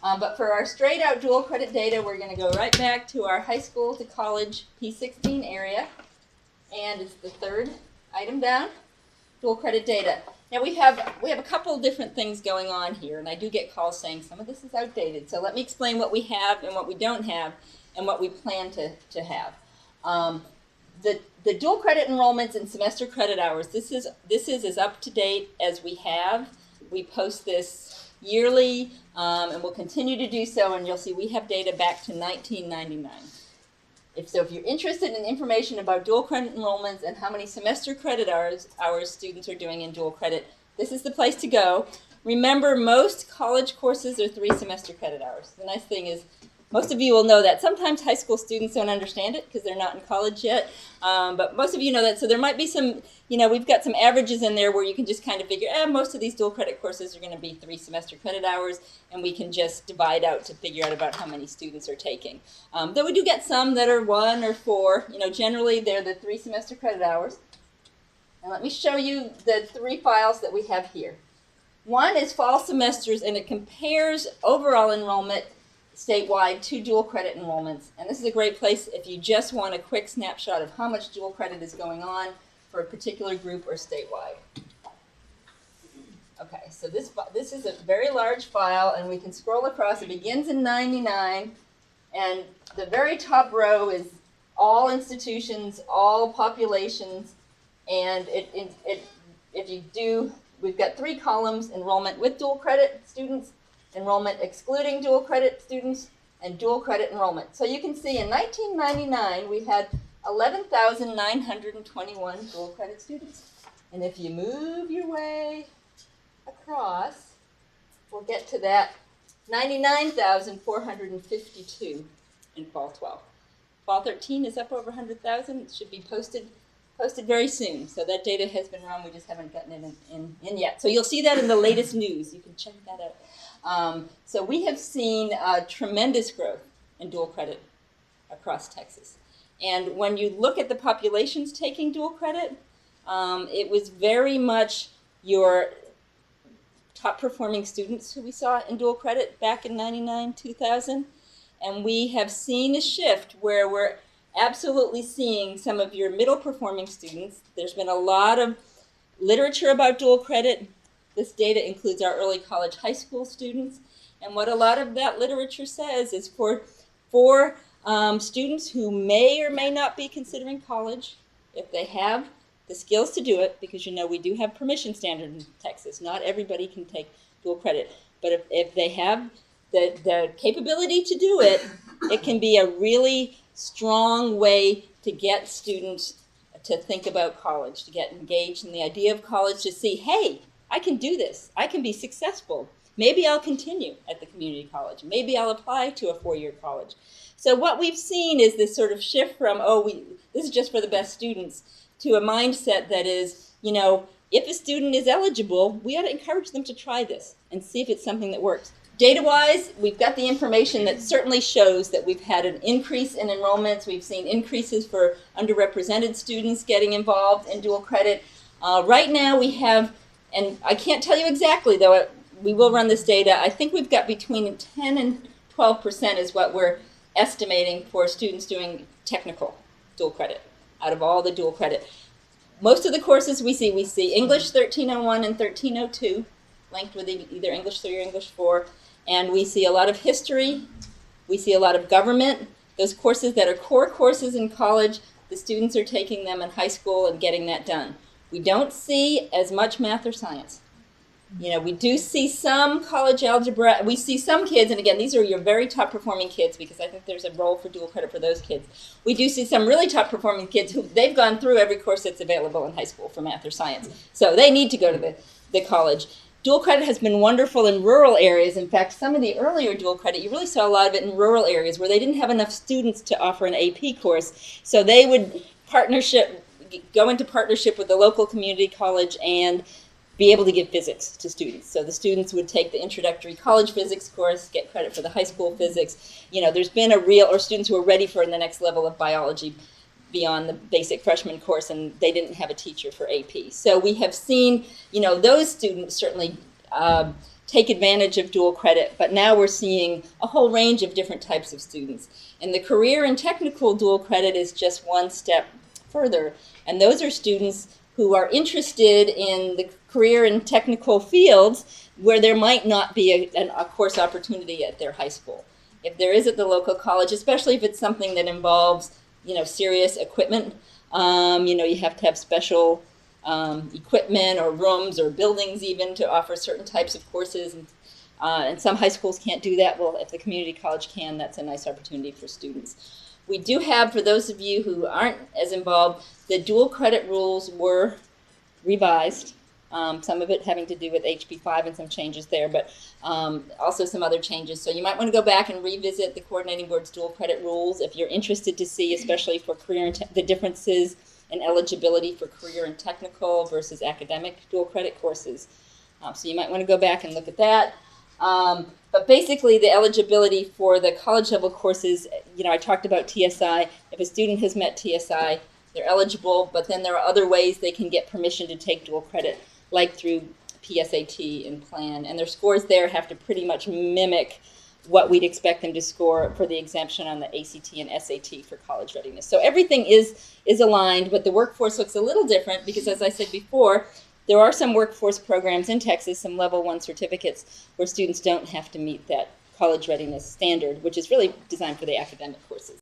But for our straight out dual credit data, we're going to go right back to our high school to college P16 area. And it's the third item down, dual credit data. Now we have a couple different things going on here, and I do get calls saying some of this is outdated. So let me explain what we have and what we don't have and what we plan to have. The dual credit enrollments and semester credit hours, this is as up to date as we have. We post this yearly, and we'll continue to do so, and you'll see we have data back to 1999. If you're interested in information about dual credit enrollments and how many semester credit hours students are doing in dual credit, this is the place to go. Remember, most college courses are 3 semester credit hours. The nice thing is, most of you will know that. Sometimes high school students don't understand it because they're not in college yet, but most of you know that. So there might be some, we've got some averages in there where you can just kind of figure, most of these dual credit courses are going to be 3 semester credit hours, and we can just divide out to figure out about how many students are taking. Though we do get some that are 1 or 4. Generally they're the 3 semester credit hours. And let me show you the 3 files that we have here. One is fall semesters, and it compares overall enrollment statewide to dual credit enrollments. And this is a great place if you just want a quick snapshot of how much dual credit is going on for a particular group or statewide. Okay, so this is a very large file, and we can scroll across. It begins in 99, and the very top row is all institutions, all populations, and we've got 3 columns: enrollment with dual credit students, enrollment excluding dual credit students, and dual credit enrollment. So you can see in 1999 we had 11,921 dual credit students. And if you move your way across, we'll get to that 99,452 in fall 12. Fall 13 is up over 100,000. It should be posted very soon. So that data has been run. We just haven't gotten it in yet. So you'll see that in the latest news. You can check that out. So we have seen tremendous growth in dual credit across Texas. And when you look at the populations taking dual credit, it was very much your top performing students who we saw in dual credit back in 99, 2000. And we have seen a shift where we're absolutely seeing some of your middle performing students. There's been a lot of literature about dual credit. This data includes our early college high school students. And what a lot of that literature says is for students who may or may not be considering college, if they have the skills to do it, because we do have permission standard in Texas. Not everybody can take dual credit. But if they have the capability to do it, it can be a really strong way to get students to think about college, to get engaged in the idea of college, to see, hey, I can do this. I can be successful. Maybe I'll continue at the community college. Maybe I'll apply to a 4-year college. So what we've seen is this sort of shift from, this is just for the best students, to a mindset that is, if a student is eligible, we ought to encourage them to try this and see if it's something that works. Data-wise, we've got the information that certainly shows that we've had an increase in enrollments. We've seen increases for underrepresented students getting involved in dual credit. Right now we have, and I can't tell you exactly, though we will run this data, I think we've got between 10 and 12% is what we're estimating for students doing technical dual credit out of all the dual credit. Most of the courses we see English 1301 and 1302, linked with either English 3 or English 4, and we see a lot of history, we see a lot of government. Those courses that are core courses in college, the students are taking them in high school and getting that done. We don't see as much math or science. We do see some college algebra. We see some kids, and again, these are your very top performing kids because I think there's a role for dual credit for those kids. We do see some really top performing kids who they've gone through every course that's available in high school for math or science. So they need to go to the college. Dual credit has been wonderful in rural areas. In fact, some of the earlier dual credit, you really saw a lot of it in rural areas where they didn't have enough students to offer an AP course. So they would go into partnership with the local community college and be able to give physics to students. So the students would take the introductory college physics course, get credit for the high school physics. There's been or students who are ready for the next level of biology beyond the basic freshman course, and they didn't have a teacher for AP. So we have seen, those students certainly take advantage of dual credit, but now we're seeing a whole range of different types of students. And the career and technical dual credit is just one step further. And those are students who are interested in the career and technical fields where there might not be a course opportunity at their high school. If there is at the local college, especially if it's something that involves, serious equipment, you have to have special equipment or rooms or buildings even to offer certain types of courses. And some high schools can't do that. Well, if the community college can, that's a nice opportunity for students. We do have, for those of you who aren't as involved, the dual credit rules were revised. Some of it having to do with HB5 and some changes there, but also some other changes. So you might want to go back and revisit the coordinating board's dual credit rules if you're interested to see, especially for career and the differences in eligibility for career and technical versus academic dual credit courses. So you might want to go back and look at that. But basically the eligibility for the college level courses, I talked about TSI. If a student has met TSI, they're eligible, but then there are other ways they can get permission to take dual credit, like through PSAT and PLAN. And their scores there have to pretty much mimic what we'd expect them to score for the exemption on the ACT and SAT for college readiness. So everything is aligned, but the workforce looks a little different because, as I said before, there are some workforce programs in Texas, some level 1 certificates, where students don't have to meet that college readiness standard, which is really designed for the academic courses.